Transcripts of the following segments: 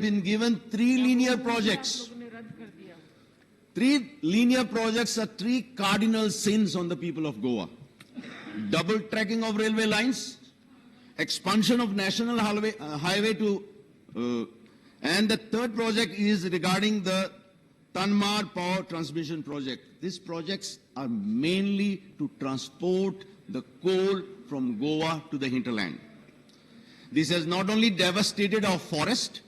been given three linear projects. Three linear projects are three cardinal sins on the people of Goa. Double tracking of railway lines, expansion of national highway to, and the third project is regarding the Tanmar Power Transmission Project. These projects are mainly to transport the coal from Goa to the hinterland. This has not only devastated our forest,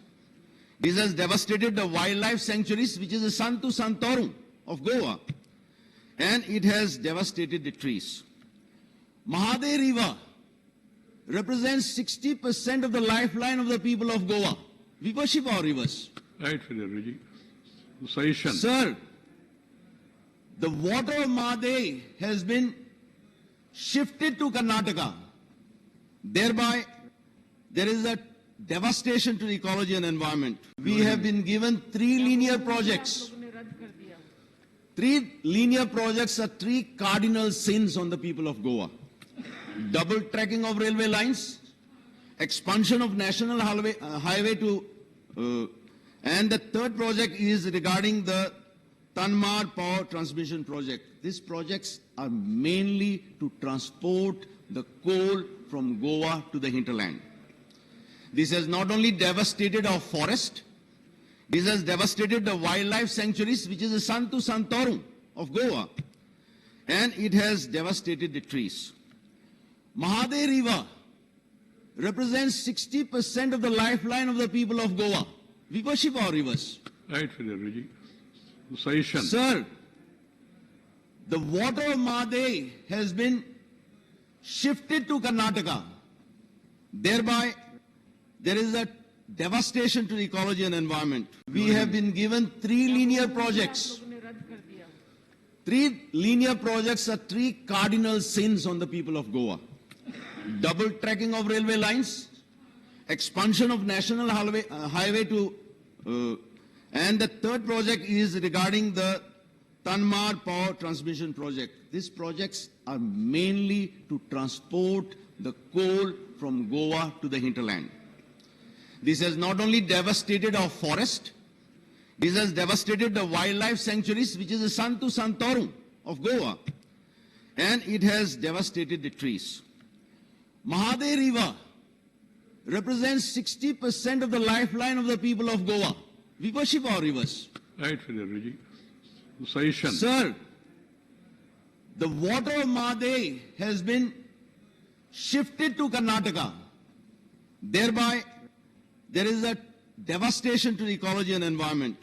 this has devastated the wildlife sanctuaries, which is the Santu Santorum of Goa, and it has devastated the trees. Mahade River represents 60% of the lifeline of the people of Goa. We worship our rivers. Right, Ruji. Suggestion. Sir, the water of Mahade has been shifted to Karnataka. Thereby, there is a devastation to the ecology and environment. We have been given three linear projects. Three linear projects are three cardinal sins on the people of Goa. Double tracking of railway lines, expansion of national highway to, and the third project is regarding the Tanmar Power Transmission Project. These projects are mainly to transport the coal from Goa to the hinterland. This has not only devastated our forest, this has devastated the wildlife sanctuaries, which is the Santu Santorum of Goa, and it has devastated the trees. Mahade River represents 60% of the lifeline of the people of Goa. We worship our rivers. Right, Ruji. Suggestion. Sir, the water of Mahade has been shifted to Karnataka. Thereby, there is a devastation to the ecology and environment. We have been given three linear projects. Three linear projects are three cardinal sins on the people of Goa. Double tracking of railway lines, expansion of national highway to, and the third project is regarding the Tanmar Power Transmission Project. These projects are mainly to transport the coal from Goa to the hinterland. This has not only devastated our forest, this has devastated the wildlife sanctuaries, which is the Santu Santorum of Goa, and it has devastated the trees. Mahade River represents 60% of the lifeline of the people of Goa. We worship our rivers. Right, Ruji. Suggestion. Sir, the water of Mahade has been shifted to Karnataka. Thereby, there is a devastation to the ecology and environment.